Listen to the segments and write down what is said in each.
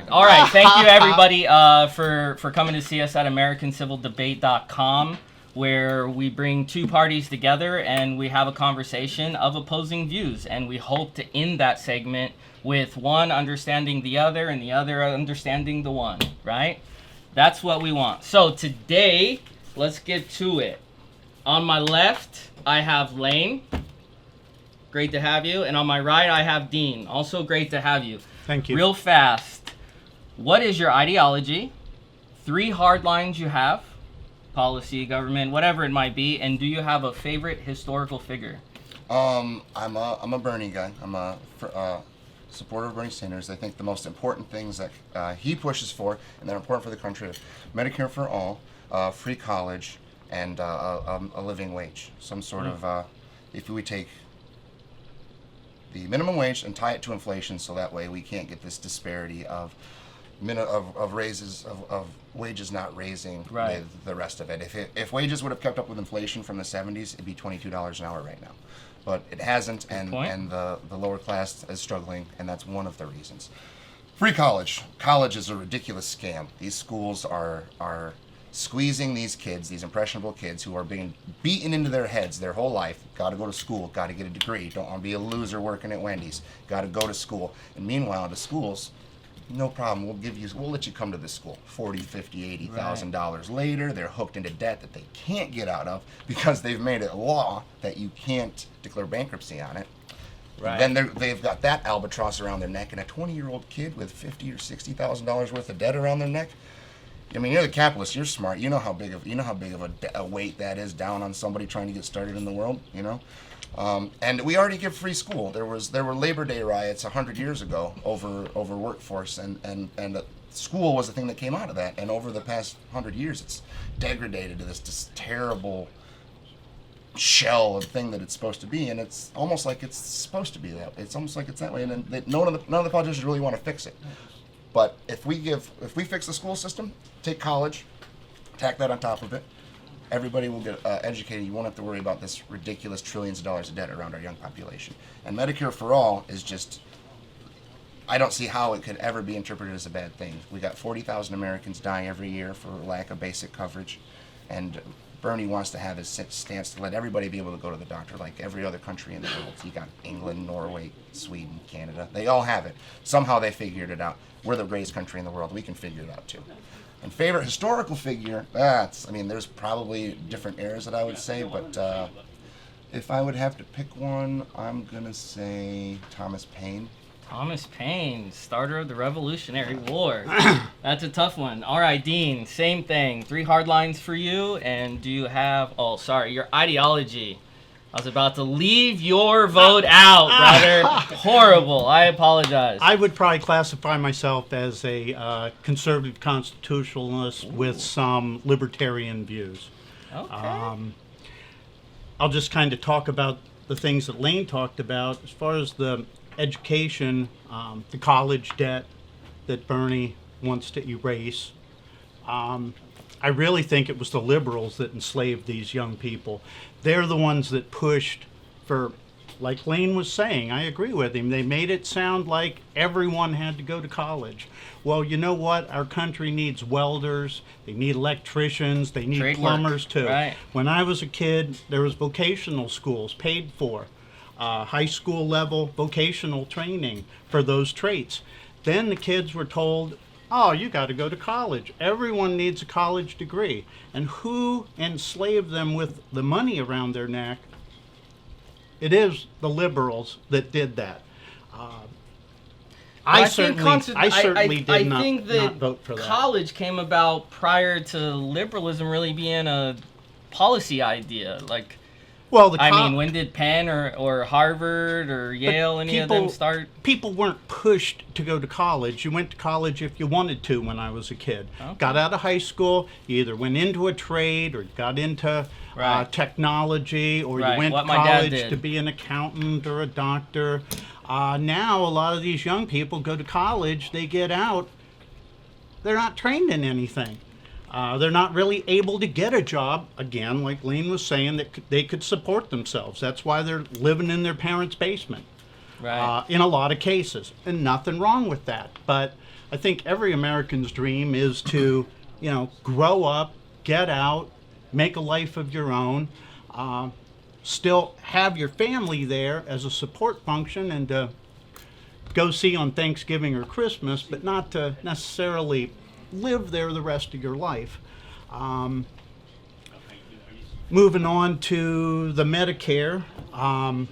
weird. All right, thank you everybody for coming to see us at AmericanCivilDebate.com, where we bring two parties together and we have a conversation of opposing views, and we hope to end that segment with one understanding the other and the other understanding the one, right? That's what we want. So today, let's get to it. On my left, I have Lane. Great to have you. And on my right, I have Dean. Also great to have you. Thank you. Real fast, what is your ideology? 3 hard lines you have, policy, government, whatever it might be, and do you have a favorite historical figure? I'm a Bernie guy. I'm a supporter of Bernie Sanders. I think the most important things that he pushes for, and that are important for the country, are Medicare for all, free college, and a living wage. Some sort of, if we take the minimum wage and tie it to inflation, so that way we can't get this disparity of raises of wages not raising with the rest of it. If wages would have kept up with inflation from the 70s, it'd be $22 an hour right now, but it hasn't, and the lower class is struggling, and that's one of the reasons. Free college. College is a ridiculous scam. These schools are squeezing these kids, these impressionable kids who are being beaten into their heads their whole life. Got to go to school, got to get a degree, don't want to be a loser working at Wendy's, got to go to school. And meanwhile, the schools, no problem, we'll let you come to this school. $40, $50, $80,000 later, they're hooked into debt that they can't get out of because they've made it law that you can't declare bankruptcy on it. Right. Then they've got that albatross around their neck, and a 20-year-old kid with $50,000 or $60,000 worth of debt around their neck. I mean, you're the capitalist. You're smart. You know how big of a weight that is down on somebody trying to get started in the world. You know, and we already give free school. There were Labor Day riots 100 years ago over workforce, and school was the thing that came out of that. And over the past 100 years, it's degraded to this terrible shell of thing that it's supposed to be, and it's almost like it's supposed to be that. It's almost like it's that way, and then none of the politicians really want to fix it. But if we fix the school system, take college, tack that on top of it, everybody will get educated. You won't have to worry about this ridiculous trillions of dollars of debt around our young population. And Medicare for all is just, I don't see how it could ever be interpreted as a bad thing. We got 40,000 Americans dying every year for lack of basic coverage, and Bernie wants to have his stance to let everybody be able to go to the doctor like every other country in the world. You got England, Norway, Sweden, Canada. They all have it. Somehow they figured it out. We're the greatest country in the world. We can figure it out too. And favorite historical figure, there's probably different eras that I would say, but if I would have to pick one, I'm going to say Thomas Paine. Thomas Paine, starter of the Revolutionary War. That's a tough one. All right, Dean, same thing. 3 hard lines for you, and do you have, your ideology. I was about to leave your vote out, brother. Horrible. I apologize. I would probably classify myself as a conservative constitutionalist with some libertarian views. Okay. I'll just kind of talk about the things that Lane talked about as far as the education, the college debt that Bernie wants to erase. I really think it was the liberals that enslaved these young people. They're the ones that pushed for, like Lane was saying, I agree with him, they made it sound like everyone had to go to college. Well, you know what? Our country needs welders, they need electricians, they need Trade plumbers work. too. Right. When I was a kid, there was vocational schools paid for. High school level vocational training for those traits. Then the kids were told, oh, you got to go to college. Everyone needs a college degree. And who enslaved them with the money around their neck? It is the liberals that did that. I certainly did not vote for that. College came about prior to liberalism really being a policy idea. Like, well, when did Penn or Harvard or Yale, any of them start? People weren't pushed to go to college. You went to college if you wanted to when I was a kid. Okay. Got out of high school, you either went into a trade or got into technology, or you went to college to be an accountant or a doctor. Now, a lot of these young people go to college, they get out, they're not trained in anything. They're not really able to get a job, again, like Lane was saying, that they could support themselves. That's why they're living in their parents' basement in a lot of cases. And nothing wrong with that. But I think every American's dream is to, grow up, get out, make a life of your own, still have your family there as a support function, and to go see on Thanksgiving or Christmas, but not to necessarily live there the rest of your life. Moving on to the Medicare, I've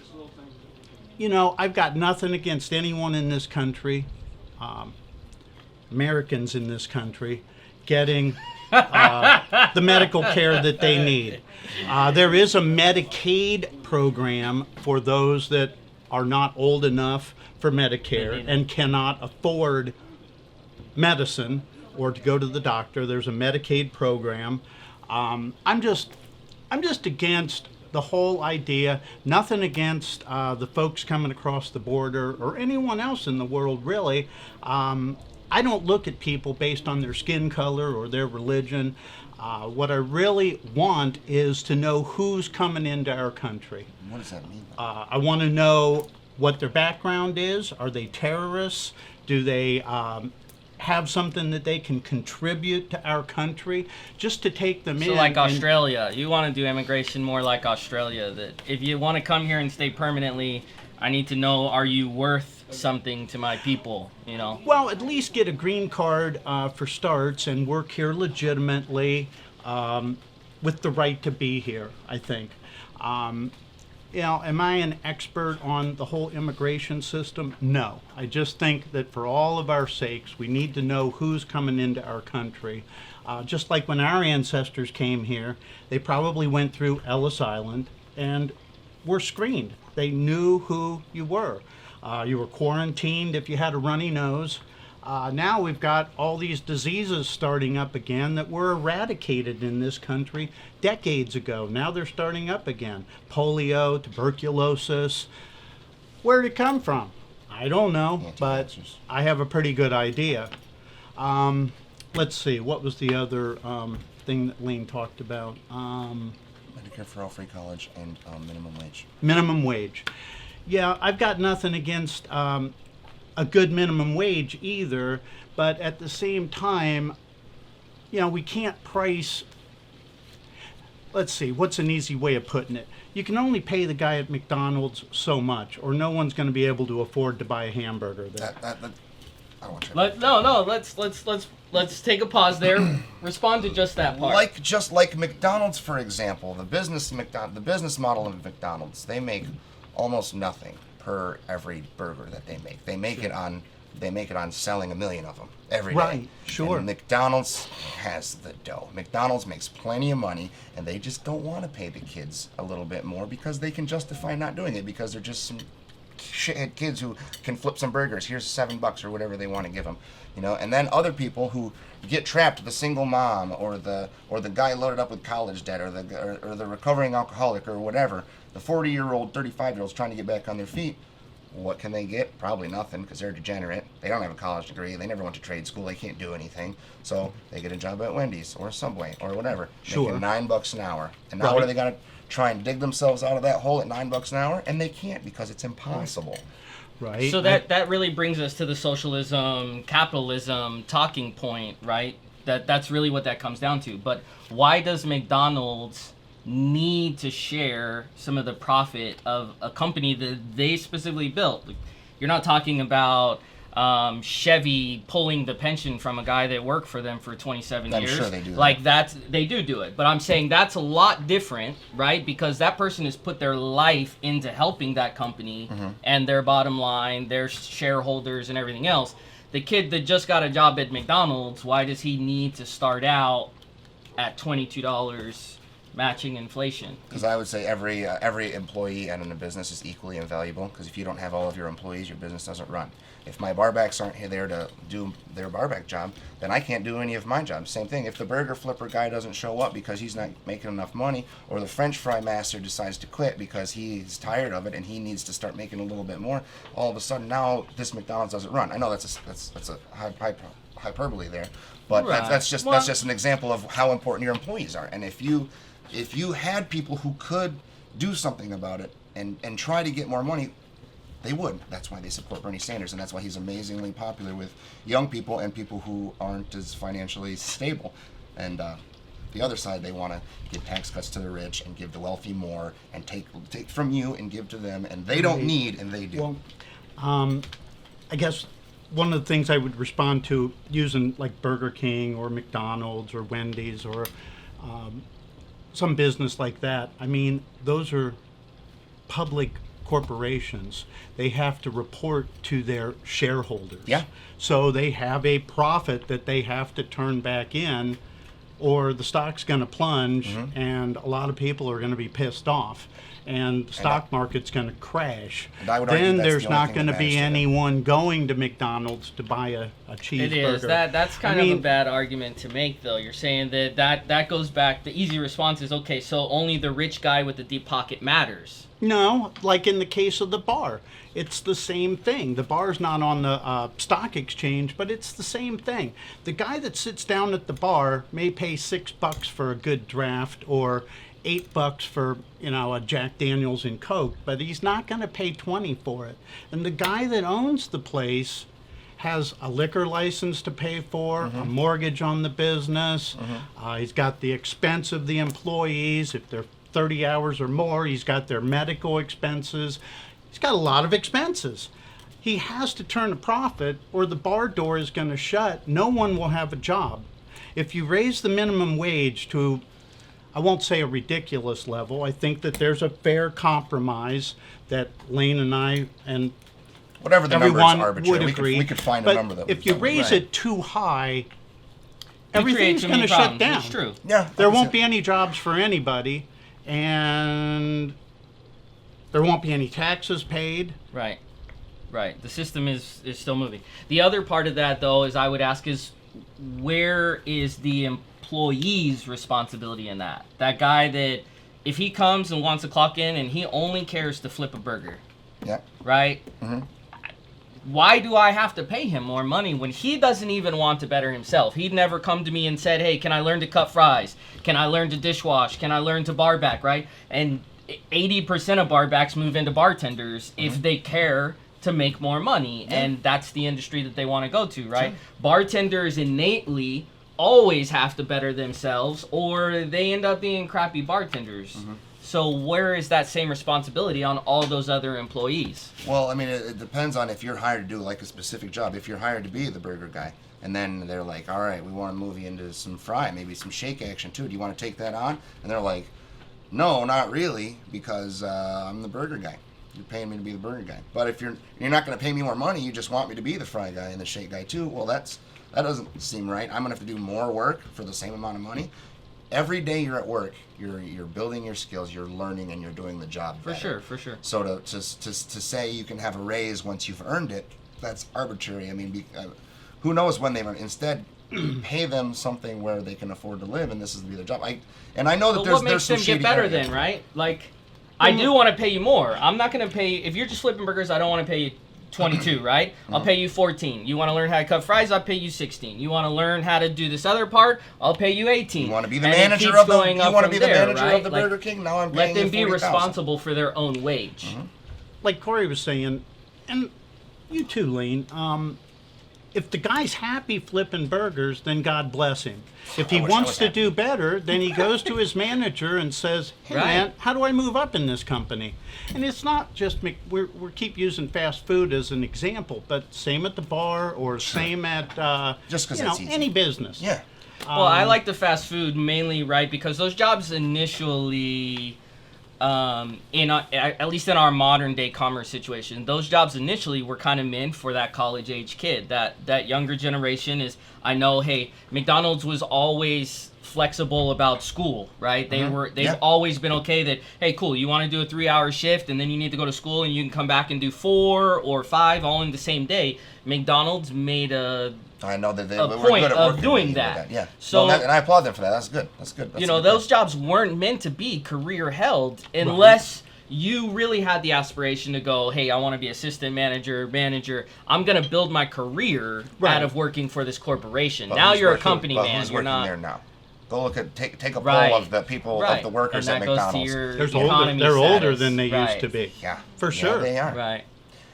got nothing against anyone in this country, Americans in this country, getting the medical care that they need. There is a Medicaid program for those that are not old enough for Medicare and cannot afford medicine or to go to the doctor. There's a Medicaid program. I'm just against the whole idea. Nothing against the folks coming across the border or anyone else in the world, really. I don't look at people based on their skin color or their religion. What I really want is to know who's coming into our country. What does that mean? I want to know what their background is. Are they terrorists? Do they have something that they can contribute to our country? Just to take them in. So like Australia, you want to do immigration more like Australia, that if you want to come here and stay permanently, I need to know, are you worth something to my people, Well, at least get a green card for starts and work here legitimately with the right to be here, I think. Am I an expert on the whole immigration system? No. I just think that for all of our sakes, we need to know who's coming into our country. Just like when our ancestors came here, they probably went through Ellis Island and were screened. They knew who you were. You were quarantined if you had a runny nose. Now we've got all these diseases starting up again that were eradicated in this country decades ago. Now they're starting up again. Polio, tuberculosis. Where did it come from? I don't know, but I have a pretty good idea. Let's see, what was the other thing that Lane talked about? Medicare for all, free college, and minimum wage. Minimum wage. Yeah, I've got nothing against a good minimum wage either, but at the same time, we can't price. Let's see, what's an easy way of putting it? You can only pay the guy at McDonald's so much, or no one's going to be able to afford to buy a hamburger there. I don't want to. Let's take a pause there. Respond to just that part. Like McDonald's, for example, the business model of McDonald's, they make almost nothing per every burger that they make. They make it on selling 1 million of them every day. Right, sure. And McDonald's has the dough. McDonald's makes plenty of money, and they just don't want to pay the kids a little bit more because they can justify not doing it because they're just some shithead kids who can flip some burgers. Here's $7 or whatever they want to give them, And then other people who get trapped, the single mom or the guy loaded up with college debt or the recovering alcoholic or whatever, the 40-year-old, 35-year-olds trying to get back on their feet. What can they get? Probably nothing because they're degenerate. They don't have a college degree. They never went to trade school. They can't do anything. So they get a job at Wendy's or Subway or whatever, Sure. making $9 an hour. And now Right. what are they going to try and dig themselves out of that hole at $9 an hour? And they can't because it's impossible. Right. So that really brings us to the socialism, capitalism talking point, right? That's really what that comes down to. But why does McDonald's need to share some of the profit of a company that they specifically built? You're not talking about Chevy pulling the pension from a guy that worked for them for 27 I'm years. sure they do that. Like they do it. But I'm saying that's a lot different, right? Because that person has put their life into helping that company and their bottom line, their shareholders and everything else. The kid that just got a job at McDonald's, why does he need to start out at $22 matching inflation? Because I would say every employee in a business is equally invaluable. Because if you don't have all of your employees, your business doesn't run. If my barbacks aren't there to do their barback job, then I can't do any of my job. Same thing. If the burger flipper guy doesn't show up because he's not making enough money, or the French fry master decides to quit because he's tired of it and he needs to start making a little bit more, all of a sudden now this McDonald's doesn't run. I know that's a hyperbole there, but Right. that's just an example of how important your employees are. And if you had people who could do something about it and try to get more money, they would. That's why they support Bernie Sanders, and that's why he's amazingly popular with young people and people who aren't as financially stable. And the other side, they want to give tax cuts to the rich and give the wealthy more, and take from you and give to them, and they don't need, and they do. Well, I guess one of the things I would respond to using like Burger King or McDonald's or Wendy's or some business like that, I mean, those are public corporations. They have to report to their shareholders. Yeah. So they have a profit that they have to turn back in, or the stock's going to plunge, and a lot of people are going to be pissed off, and the stock market's going to crash. And I would argue Then that's there's the only not thing going to that be matters to them. anyone going to McDonald's to buy a cheeseburger. It is. That's kind I of mean, a bad argument to make, though. You're saying that goes back. The easy response is, okay, so only the rich guy with the deep pocket matters. No, like in the case of the bar, it's the same thing. The bar's not on the stock exchange, but it's the same thing. The guy that sits down at the bar may pay $6 for a good draft, or $8 for a Jack Daniels and Coke, but he's not going to pay 20 for it. And the guy that owns the place has a liquor license to pay for, a mortgage on the business. He's got the expense of the employees. If they're 30 hours or more, he's got their medical expenses. He's got a lot of expenses. He has to turn a profit, or the bar door is going to shut. No one will have a job. If you raise the minimum wage to, I won't say a ridiculous level, I think that there's a fair compromise that Lane and I and Whatever the number is everyone arbitrary. would agree. We could find But a number that if you raise Right. it too high, You everything's create too going many to shut problems. down. It's true. Yeah. There like I won't said. be any jobs for anybody, and there won't be any taxes paid. Right. The system is still moving. The other part of that, though, is I would ask is, where is the employee's responsibility in that? That guy that, if he comes and wants to clock in and he only cares to flip a burger, Yeah. right? Why do I have to pay him more money when he doesn't even want to better himself? He'd never come to me and said, hey, can I learn to cut fries? Can I learn to dishwash? Can I learn to bar back, right? And 80% of barbacks move into bartenders if they care to make more money, and that's the industry that they want to go to, right? Bartenders innately always have to better themselves, or they end up being crappy bartenders. So where is that same responsibility on all those other employees? Well, I mean, it depends on if you're hired to do like a specific job. If you're hired to be the burger guy, and then they're like, all right, we want to move you into some fry, maybe some shake action too. Do you want to take that on? And they're like, no, not really, because I'm the burger guy. You're paying me to be the burger guy. But if you're not going to pay me more money, you just want me to be the fry guy and the shake guy too. Well, that doesn't seem right. I'm going to have to do more work for the same amount of money. Every day you're at work, you're building your skills, you're learning, and you're doing the job better. For sure. So to say you can have a raise once you've earned it, that's arbitrary. I mean, who knows when they've earned it. Instead, pay them something where they can afford to live, and this is to be their job. I know that But there's what makes some them shady get better areas. then, right? Like, I do want to pay you more. I'm not going to pay, if you're just flipping burgers, I don't want to pay you 22, right? I'll pay you 14. You want to learn how to cut fries? I'll pay you 16. You want to learn how to do this other part? I'll pay you 18. You want to be the And it manager keeps of the going you up want to from be the there, manager right? of the Like, Burger King? Now I'm let paying them you be 40,000. responsible for their own wage. Like Corey was saying, and you too, Lane, if the guy's happy flipping burgers, then God bless him. If he I wish I wants was to happy. do better, then he goes to his manager and says, hey Right. man, how do I move up in this company? And it's not just, we keep using fast food as an example, but same at the bar or same at, Just 'cause it's easy. any business. Yeah. Well, I like the fast food mainly, right? Because those jobs initially, at least in our modern day commerce situation, those jobs initially were kind of meant for that college age kid. That younger generation is, I know, hey, McDonald's was always flexible about school, right? They've always been okay that, hey, cool, you want to do a 3-hour shift and then you need to go to school and you can come back and do 4 or 5 all in the same day. McDonald's made I know that they a we're point good at of working doing with that. Yeah. So- and I applaud them for that. That's good. That's good. That's you a know, good those thing. jobs weren't meant to be career held unless you really had the aspiration to go, hey, I want to be assistant manager. I'm going to build my career Right. out of working for this corporation. But Now who's you're a working- company but man. Who's You're working not. there now? Go look at take a Right. poll of the people Right. of the workers and at that goes to McDonald's. your They're economy older status. than they Right. used to be. Yeah, For Yeah, sure. they are. Right.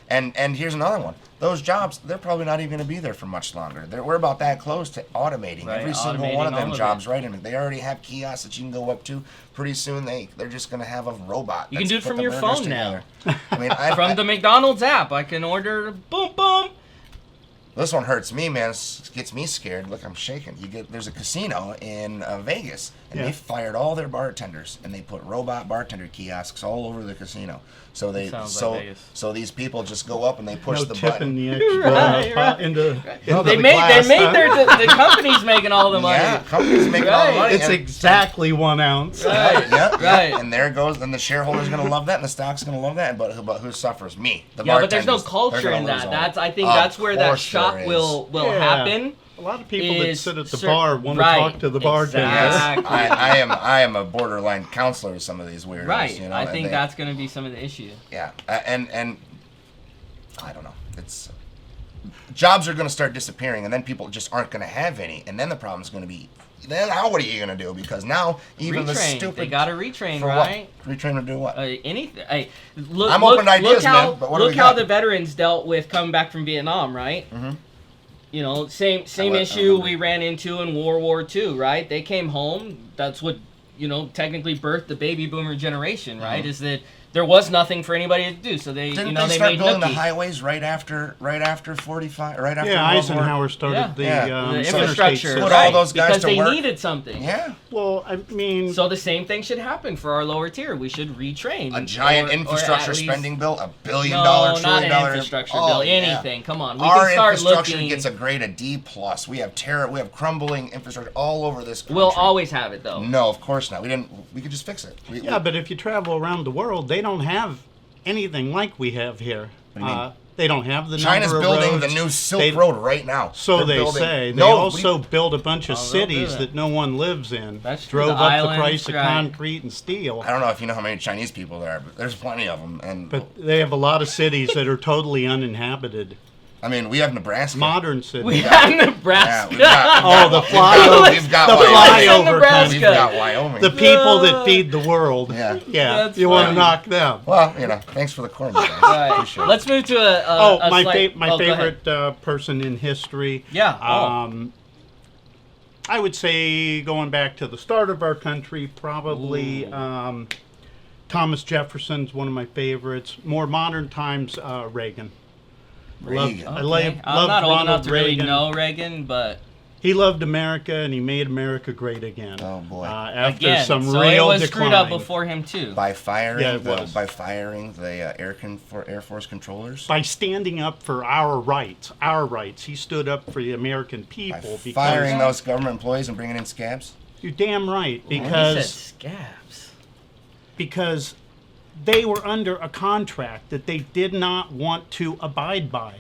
And here's another one. Those jobs, they're probably not even going to be there for much longer. We're about that close to automating Right, every single automating one of them all of jobs, it. right? And they already have kiosks that you can go up to. Pretty soon they're just going to have a robot. You can that's do it put from the your burgers phone now. together. I mean, From the McDonald's app, I can order boom boom. This one hurts me, man. It gets me scared. Look, I'm shaking. There's a casino in Vegas, and Yeah. they fired all their bartenders, and they put robot bartender kiosks all over the casino. So Sounds like Vegas. so these people just go up and they push No the tipping button. the extra Right. into They the made glass, they made huh? the company's making all the money. Yeah, companies making all the Right. money. It's and- exactly 1 ounce. Right. Yep, Right. And there goes, and the shareholders gonna love that, and the stock's gonna love that. But who suffers? Me. The Yeah, but there's no bartenders. They're culture gonna in lose that. all. That's I think Of that's where that course shock there is. will Yeah. happen. A lot of people that is sit at the cer- bar want right, to talk to the bartender. exactly. I am a borderline counselor to some of these weirdos. Right. You know, I and think they- that's going to be some of the issue. Yeah, and I don't know. It's jobs are going to start disappearing, and then people just aren't going to have any, and then the problem's going to be. Then how? What are you going to do? Because now even the Retrain. stupid. They got to retrain, for right? What? Retrain to do what? Anything. Hey, look, I'm look, open to ideas, look how, man, but what do look we how got? the veterans dealt with coming back from Vietnam, right? Mm-hmm. You know, same I issue remember. we ran into in World War II, right? They came home. That's what, technically birthed the baby boomer generation, right? Mm-hmm. Is that there was nothing for anybody to do, so they, Didn't they they start made building the nookie. highways right after 45, right after Yeah, World War? Eisenhower started the, Yeah. The interstate infrastructure, system. Put all right? those guys because to they work. needed something. Yeah, Well, I mean, So the same thing should happen for our lower tier. We should retrain. a giant or infrastructure at least- spending bill, $1 billion, No, $1 not trillion an infrastructure Oh, bill. yeah. Anything. Come on. We Our can start infrastructure looking. gets a grade of D+. We have we have crumbling infrastructure all over this country. We'll always have it though. No, of course not. We could just fix it. yeah, but if you travel around the world, they don't have anything like we have here. do you mean? They don't have the China's number of building roads. the new Silk They- Road right now. So They're they building- say. They No, also build a bunch of Oh, they'll do cities that. that no one lives in. That's true. Drove The up islands, the price of right. concrete and steel. I don't know if you know how many Chinese people there are, but there's plenty of them. And But they have a lot of cities that are totally uninhabited. I mean, we have Nebraska. Modern cities. We have Yeah, Nebraska. we've got, Oh, the We've got the Wyoming. flyover Nebraska. We've got Wyoming. The people No. that feed the world. Yeah. That's you want to funny. knock them. Well, thanks for the corn, you guys. Right. Appreciate it. Let's move to a Oh, my slight, my oh, go ahead. favorite person in history. Yeah. Oh. I would say going back to the start of our country, probably Ooh. Thomas Jefferson's one of my favorites. More modern times, Reagan. Reagan. I Okay. I'm loved not old Ronald enough to really Reagan. know Reagan, but He loved America and he made America great again. Oh, boy. After again, some so real it was decline. screwed up before him too. By firing Yeah, it was. the Air Force controllers. By standing up for our rights. He stood up for the American By people. Because firing those government employees and bringing in scabs. You're damn right. He said Because scabs. they were under a contract that they did not want to abide by.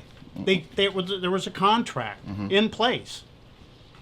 There was a contract in place.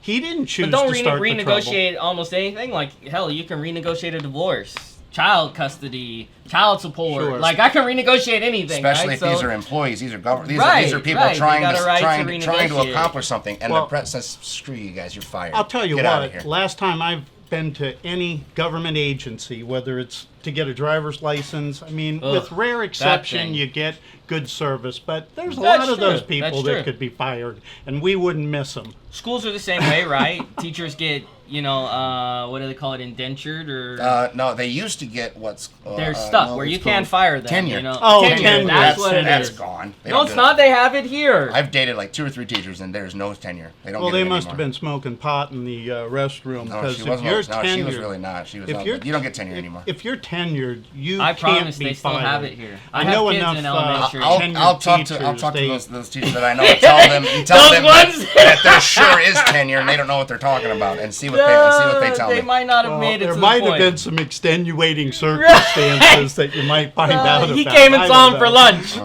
He didn't choose But don't to start the trouble. renegotiate almost anything. Like hell, you can renegotiate a divorce, child custody, child support. Sure. Like I can renegotiate anything. Especially right? if So, these are employees, these are these Right, are people right. They trying got to a right to trying to renegotiate. accomplish something, and Well- the press says, "Screw you guys, you're fired." I'll tell you Get out of what, here. last time I've been to any government agency, whether it's to get a driver's license, I mean, Ugh, with rare exception, thing. you get good service, but there's a That's lot of those true. people That's that true. could be fired, and we wouldn't miss them. schools are the same way, right? Teachers get, what do they call it, indentured or No, they used to get what's they're stuck no, where it's you can't called fire them. tenure. You know? Oh, tenure. tenure. That's what it That's is. gone. They No, don't it's do not. it. They have it here. I've dated like 2 or 3 teachers, and there's no tenure. They don't. Well, get they it must have anymore. been smoking pot in the restroom, No, because she if wasn't. you're No, she was tenured, really not. She was. if Not, you're you don't get tenure anymore. If you're tenured, you I can't promise be they still fired. have it here. I I have know kids enough. in elementary. tenured I'll talk to teachers, they- those teachers that I know. And tell them. You tell Those them ones? that there sure is tenure, and they don't know what they're talking about, and see what they tell They me. might not have Well, made it there to might the have point. been some extenuating circumstances that you might find out about. He came and I saw don't him for know. lunch.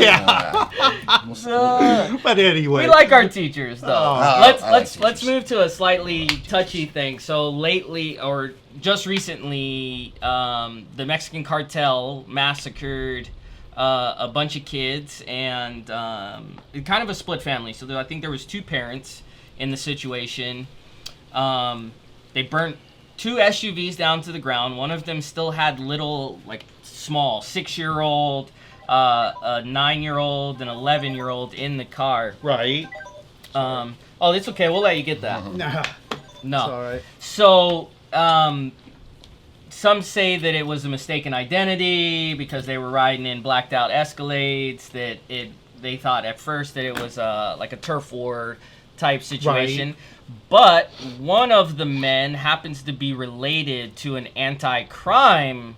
yeah. But anyway, We like our teachers, though. let's I like let's teachers. move to a slightly touchy thing. So lately, or just recently, the Mexican cartel massacred a bunch of kids, and kind of a split family. So I think there was 2 parents in the situation. They burnt 2 SUVs down to the ground. One of them still had little, like, small 6-year-old a 9-year-old and 11-year-old in the car. Right. Oh, it's okay. We'll let you get that. Nah, No. it's all right. So, some say that it was a mistaken identity because they were riding in blacked out Escalades. They thought at first that it was like a turf war type situation. Right. But one of the men happens to be related to an anti-crime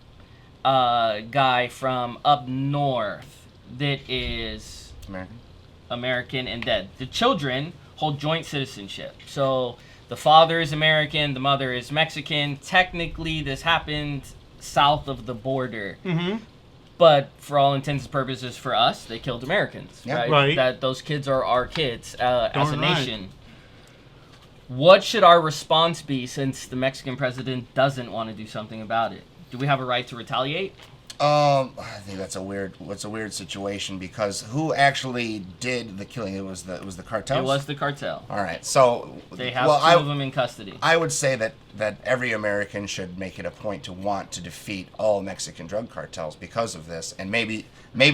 guy from up north that is American. American and dead. The children hold joint citizenship. So the father is American, the mother is Mexican. Technically, this happened south of the border. Mm-hmm. But for all intents and purposes, for us, they killed Americans. Yeah. Right? Right. That those kids are our kids as a Darn right. nation. What should our response be since the Mexican president doesn't want to do something about it? Do we have a right to retaliate? I think that's a weird situation because who actually did the killing? It was the cartels. It was the cartel. All right, so They have well, two of them in custody. I would say that every American should make it a point to want to defeat all Mexican drug cartels because of this, and maybe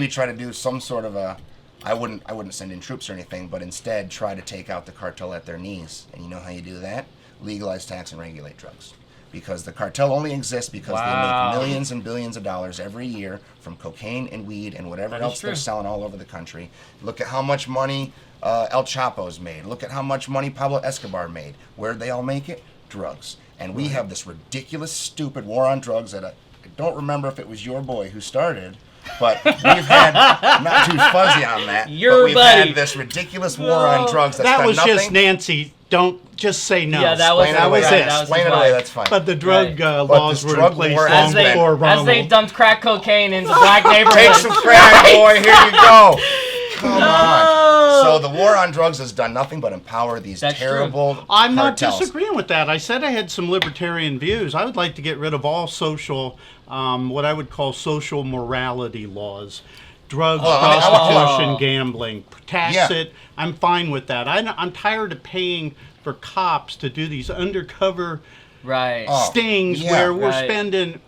try to do some sort of a. I wouldn't send in troops or anything, but instead try to take out the cartel at their knees. And you know how you do that? Legalize, tax, and regulate drugs. Because the cartel only exists because Wow. they make millions and billions of dollars every year from cocaine and weed and whatever That is else they're true. selling all over the country. Look at how much money El Chapo's made. Look at how much money Pablo Escobar made. Where'd they all make it? Drugs. And we have this ridiculous, stupid war on drugs that I don't remember if it was your boy who started, but we've had, I'm not too fuzzy on that, Your but we've buddy. had this ridiculous war on drugs that's That done was nothing. just Nancy. Don't just say no. Yeah, that was Explain it that away. was right, it. that was Explain his it away, wife. that's fine. But the drug Right. But laws this were in drug place war- long As they, before as Ronald. they dumped crack cocaine into black neighborhoods. Take some crack, boy. Here you go. Come No. on. So the war on drugs has done nothing but empower these That's true. terrible I'm not cartels. disagreeing with that. I said I had some libertarian views. I would like to get rid of all social, what I would call social morality laws. Drugs, Oh, I mean, prostitution, oh. gambling. Tax Yeah. it. I'm fine with that. I'm tired of paying for cops to do these undercover Right. Oh. stings yeah. where we're Right. spending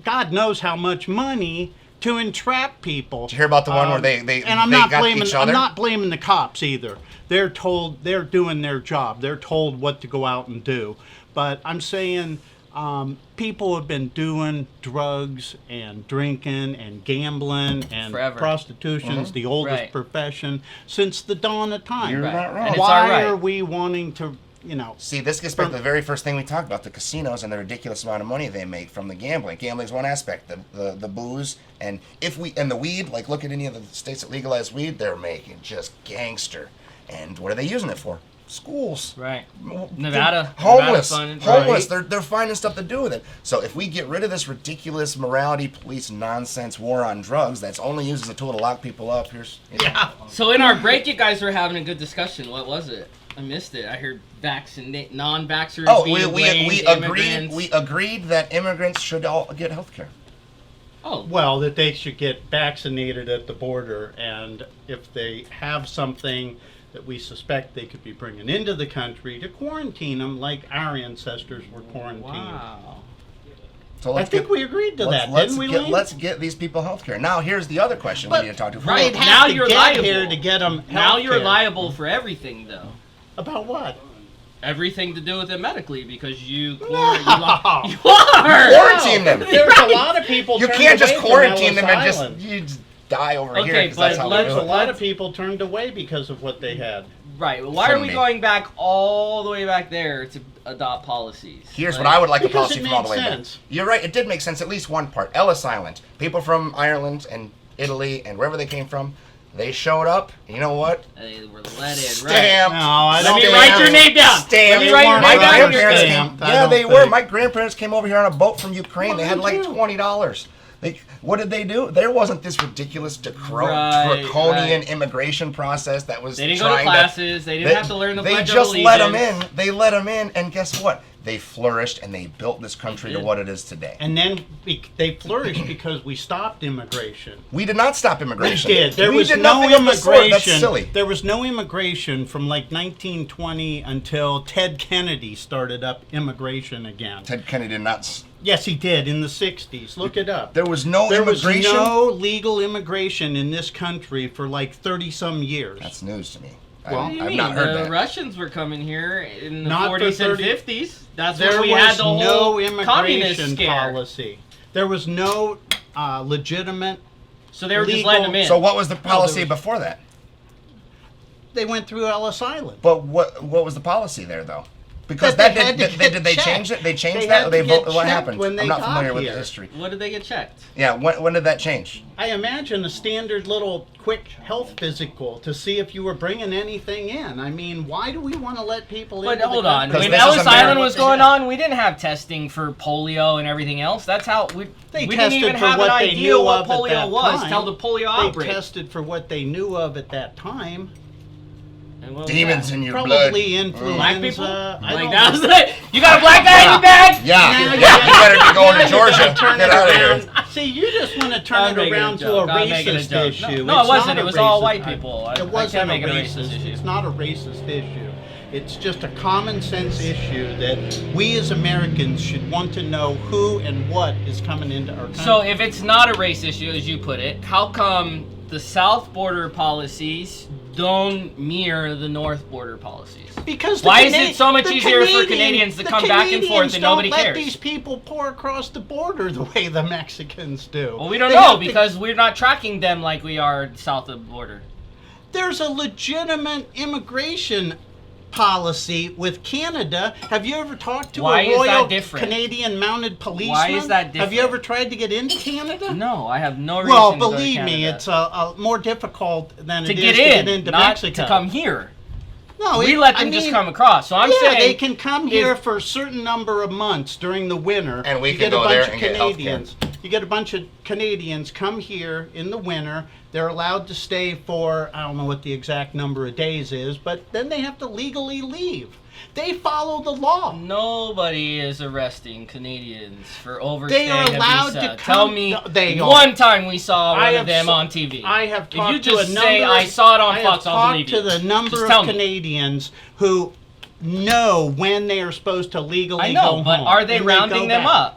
God knows how much money to entrap people. Did you hear about the one where they and I'm they not got blaming each other? I'm not blaming the cops either. They're told they're doing their job. They're told what to go out and do. But I'm saying people have been doing drugs and drinking and gambling and Forever. prostitution's the oldest Right. profession since the dawn of time. You're Right. not wrong. And it's Why all right. are we wanting to, See, this gets back to the very first thing we talked about, the casinos and the ridiculous amount of money they make from the gambling. Gambling's one aspect, the booze, and the weed, like look at any of the states that legalize weed, they're making just gangster. And what are they using it for? Schools. Right. They're Nevada. homeless, Nevada fund, homeless. right. They're finding stuff to do with it. So if we get rid of this ridiculous morality police nonsense war on drugs, that's only used as a tool to lock people up. So in our break, you guys were having a good discussion. What was it? I missed it. I heard non-vaxxers Oh, being blamed, we immigrants. agreed that immigrants should all get health care. Oh, well, that they should get vaccinated at the border, and if they have something that we suspect they could be bringing into the country, to quarantine them like our ancestors were quarantined. wow. So I think we agreed to that, let's didn't we, get, Lane? let's get these people health care. Now, here's the other question But- we need to talk to. Right. They'd Now have to you're get liable. here to get them Now you're healthcare. liable for everything, though. About what? Everything to do with it medically, because you No. you are. Quarantine them. There's a lot of people. You turned can't just away from quarantine them Ellis and just Island. you just die over Okay, here because that's but how let's- we There's do a it. lot of people turned away because of what they had. Right. Why are Shouldn't we be. going back all the way back there to adopt policies? Here's Like, what I would like a Because policy it from all the made way back. sense. You're right. It did make sense. At least one part. Ellis Island. People from Ireland and Italy and wherever they came from, they showed up. You know what? They were let in. Right. Stamped. No, I Let don't me think write your name down. Stamped. Let me write your My name down. on your grandparents thing. came. stamped, I Yeah, don't they were. think. My grandparents came over here on a boat from Ukraine. They had Mine like too. $20. What did they do? There wasn't this ridiculous Right, draconian right. immigration process that was They didn't go to trying classes. They didn't have to learn the They Pledge of just let them Allegiance. in. They let them in, and guess what? they flourished and they built this country to did. what it is today. And then they flourished because we stopped immigration. We did not stop We immigration. did. There We was did no nothing of the sort. That's immigration. silly. There was no immigration from like 1920 until Ted Kennedy started up immigration again. Ted Kennedy did not. Yes, he did in the 60s. Look it up. There was no There was immigration. no legal immigration in this country for like 30 some years. That's news to me. Well, What do you I've mean? not heard The that. Russians were coming here in the Not for 40s 30 and 50s. That's There when we was had the no whole communist immigration scare. policy. There was no legitimate. So they were just Legal- letting them in. So what was the policy was- before that? They went through Ellis Island. But what was the policy there though? Because That that they had to get did they checked. change it? They changed They that. had Or they to get vote, what checked happened? when they I'm not got familiar with here. the history. What did they get checked? Yeah, when did that change? I imagine a standard little quick health physical to see if you were bringing anything in. I mean, why do we want to let people But into hold the on, country? Because when this is Ellis America. Island was going on, we didn't have testing for polio and everything else. That's how we They didn't tested even for have an what they idea knew what of at polio that was time. till the polio They outbreak. tested for what they knew of at that time. And what was Demons that? in your blood. Probably influenza. Black people? I Like don't- that was it. You got a black guy in your bag? Yeah, Now yeah. you You better be going now to Georgia. you turn Get it out of here. around. See, you just want to I'm turn it making a around to a joke. I'm making a racist joke. issue. No, it It's wasn't. not It a was all racist- white people. I It can't wasn't a make it a racist. racist issue. It's not a racist issue. It's just a common sense issue that we as Americans should want to know who and what is coming into our country. So if it's not a race issue, as you put it, how come the south border policies don't mirror the north border policies? Because Why is it so much easier for Canadians to the come back and forth Canadians and nobody don't let cares? these people pour across the border the way the Mexicans do. Well, we don't They know have to- because we're not tracking them like we are south of the border. there's a legitimate immigration policy with Canada. Have you ever talked to Why a is that Royal different? Canadian Mounted Policeman? Why is that Have you different? ever tried to get into Canada? No, I have no reason Well, to go to believe me, Canada. it's a more difficult than to it get is in, to get into not Mexico. to come here. No, We it- let I them just mean, come across. So I'm yeah, saying they can come here if- for a certain number of months during the winter. And we you can get a go bunch there of and get Canadians. You get a bunch of Canadians come here in the winter. They're allowed to stay for, I don't know what the exact number of days is, but then they have to legally leave. They follow the law. nobody is arresting Canadians for They overstaying are a allowed visa. to Tell come. me No, they are. one time we saw I one have of them so- on TV. I have If talked you to a just number say of, I saw it on I have Fox, I'll talked believe to you. the number Just of tell me. Canadians who know when they are supposed to legally I know, go but home, are they and rounding go them back. up?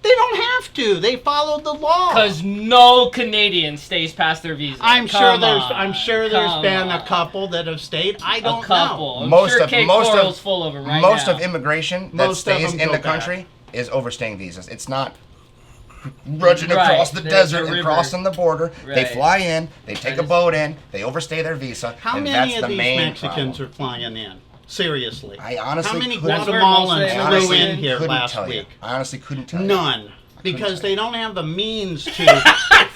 They don't have to. They follow the law. Because no Canadian stays past their visa. I'm sure Come there's on, been come a on. couple that have stayed. I don't A couple. I'm Most sure of- Cape most of- Coral's full of them right Most now. of immigration that Most of stays them in go the back. country is overstaying visas. It's not trudging Right, across the there's desert a and river. crossing the border. They Right. fly in, they take That a is- boat in, they overstay their visa, How and many that's of the these main Mexicans problem. are flying in? Seriously. I honestly How many couldn't- That's where most of Guatemalans the flew honestly in here couldn't last tell you. week? I honestly couldn't tell you. None. Because tell they you. don't have the means to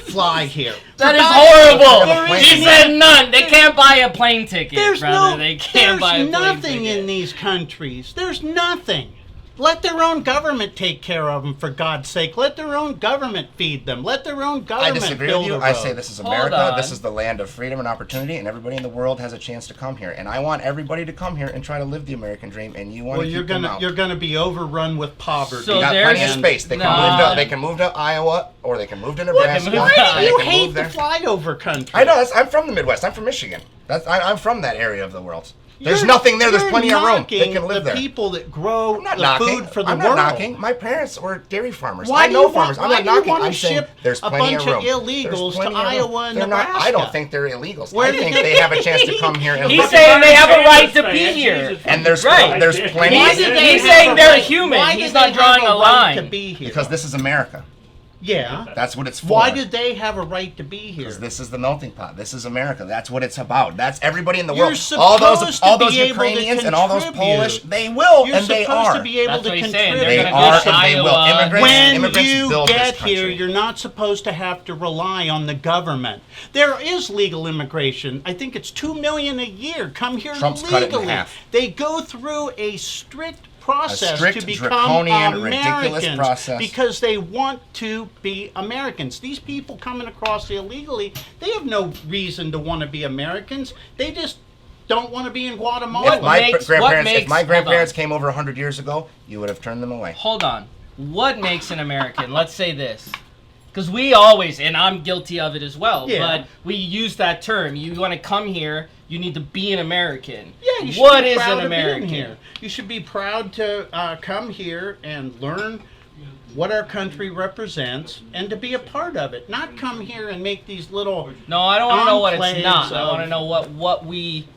fly here. That For is God's sake, horrible. there is He no- said none. They can't buy a plane ticket, There's brother. no, They can't buy a there's plane nothing ticket. in these countries. There's nothing. Let their own government take care of them, for God's sake. Let their own government feed them. Let their own I government disagree build with you. a I road. say this is Hold America. on. This is the land of freedom and opportunity, and everybody in the world has a chance to come here. And I want everybody to come here and try to live the American dream. And you want Well, to you're keep them gonna out. you're gonna be overrun with poverty. So They got there's- plenty of space. They can Nah. move to Iowa, or they can move to What? Nebraska. Why Why do do you they can hate move the there. flyover country? I know. I'm from the Midwest. I'm from Michigan. I'm from that area of the world. There's You're- nothing there. There's you're plenty of room. They knocking can live the there. people that grow I'm not the knocking. food for the I'm world. not knocking. My parents were dairy farmers. Why I do know you want- farmers. I'm why not do you knocking. wanna I'm saying ship there's a plenty bunch of of room. illegals There's to plenty of room. Iowa and They're not. I Nebraska? don't think they're illegals. Where I do think they- they have a chance to come here and He's live. saying they have a right to Jesus be Christ, here. Jesus And there's Right. there's plenty. Why do they He's have saying a they're right- human. why He's do not they drawing have a right line. to be here? Because this is America. yeah. That's what it's for. Why did they have a right to be here? Because this is the melting pot. This is America. That's what it's about. That's everybody in the You're world. All those supposed all to those be able to Ukrainians and all those contribute. Polish, they will You're and they supposed are. to be able That's to what he's saying. contribute. They're They gonna are go to and they will. Iowa. Immigrants When build you this get country. here, you're not supposed to have to rely on the government. There is legal immigration. I think it's 2 million a year come here Trump's legally. cut it in half. They go through a strict process strict, to become draconian, ridiculous Americans process. because they want to be Americans. These people coming across illegally, they have no reason to want to be Americans. They just don't want to be in Guatemala. What If my makes- grandparents, what if my makes- grandparents hold on. came over 100 years ago, you would have turned them away. Hold on. What makes an American? Let's say this. Because we always, and I'm guilty of it as well, Yeah. but we use that term. You want to come here, you need to be an American. Yeah, you should What be is proud an of being American? here. You should be proud to come here and learn what our country represents and to be a part of it. Not come here and make these little. No, I don't want to know what it's enclaves not. I of- want to know what we,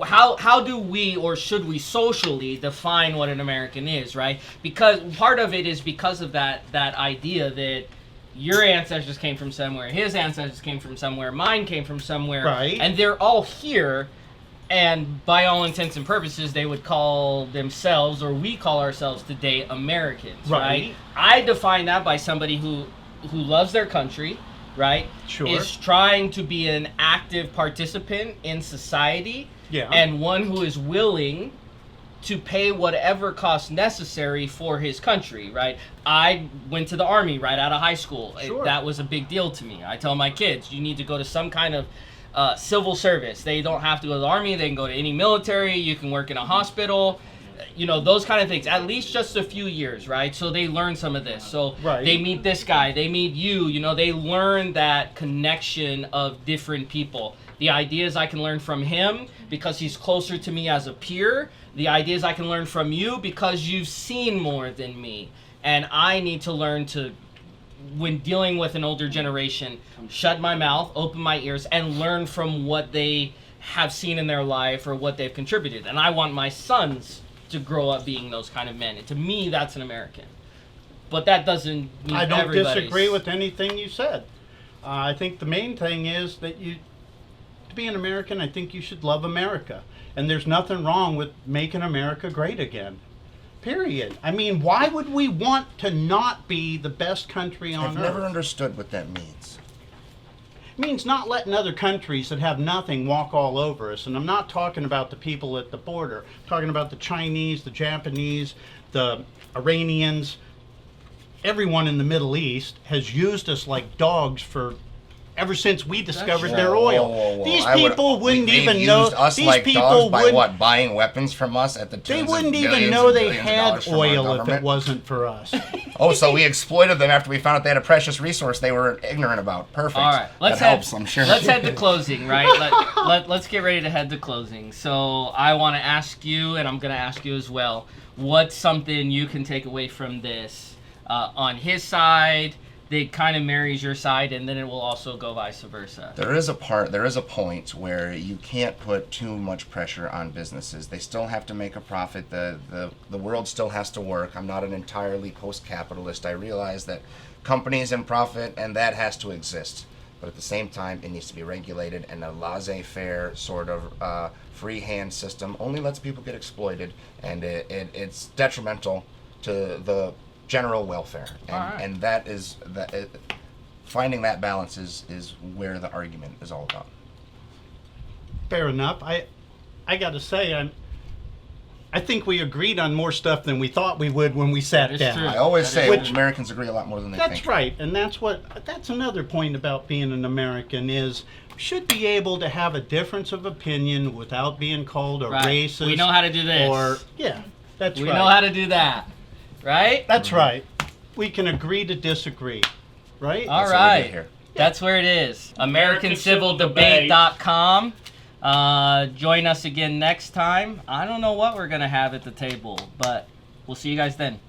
how do we, or should we socially define what an American is, right? Because part of it is because of that idea that your ancestors came from somewhere, his ancestors came from somewhere, mine came from somewhere, Right. and they're all here. And by all intents and purposes, they would call themselves, or we call ourselves today, Americans, right? Right. I define that by somebody who loves their country, right? Sure. Is trying to be an active participant in society, Yeah. and one who is willing to pay whatever cost necessary for his country, right? I went to the Army right out of high school. Sure. That was a big deal to me. I tell my kids, you need to go to some kind of civil service. They don't have to go to the Army. They can go to any military. You can work in a hospital. You know, those kind of things. At least just a few years, right? So they learn some of this. So Right. they meet this guy. They meet you. You know, they learn that connection of different people. The ideas I can learn from him because he's closer to me as a peer. The ideas I can learn from you because you've seen more than me. And I need to learn to, when dealing with an older generation, shut my mouth, open my ears, and learn from what they have seen in their life or what they've contributed. And I want my sons to grow up being those kind of men. And to me, that's an American. But that doesn't mean I don't everybody's- disagree with anything you said. I think the main thing is that to be an American, I think you should love America. And there's nothing wrong with making America great again. Period. I mean, why would we want to not be the best country on I've earth? never understood what that means. It means not letting other countries that have nothing walk all over us. And I'm not talking about the people at the border. I'm talking about the Chinese, the Japanese, the Iranians. Everyone in the Middle East has used us like dogs ever since we discovered true. their Whoa, oil. whoa, whoa. These I would- people wouldn't they've even used know. us These like people dogs by would. what? Buying weapons from us at the They tunes of wouldn't even billions know and they billions of had dollars from our oil if it government. wasn't for us. Oh, so we exploited them after we found out they had a precious resource they were ignorant about. Perfect. All right, that helps, I'm sure. Let's head to closing, right? Let's get ready to head to closing. So I want to ask you, and I'm going to ask you as well, what's something you can take away from this on his side that kind of marries your side, and then it will also go vice versa. There is a point where you can't put too much pressure on businesses. They still have to make a profit. The world still has to work. I'm not an entirely post-capitalist. I realize that companies and profit, and that has to exist. But at the same time, it needs to be regulated, and a laissez-faire sort of free-hand system only lets people get exploited, and it's detrimental to the general welfare. And, All right. and that is finding that balance is where the argument is all about. Fair enough. I got to say, I think we agreed on more stuff than we thought we would when we sat That is down. true. I always say Which- Americans agree a lot more than they That's think. right, and that's another point about being an American is we should be able to have a difference of opinion without being called a Right. racist. We know how to do this. Or yeah, that's We right. know how to do that, right? That's right. We can agree to disagree, right? All That's what we right. do here. That's where it is. AmericanCivilDebate.com. Join us again next time. I don't know what we're going to have at the table, but we'll see you guys then.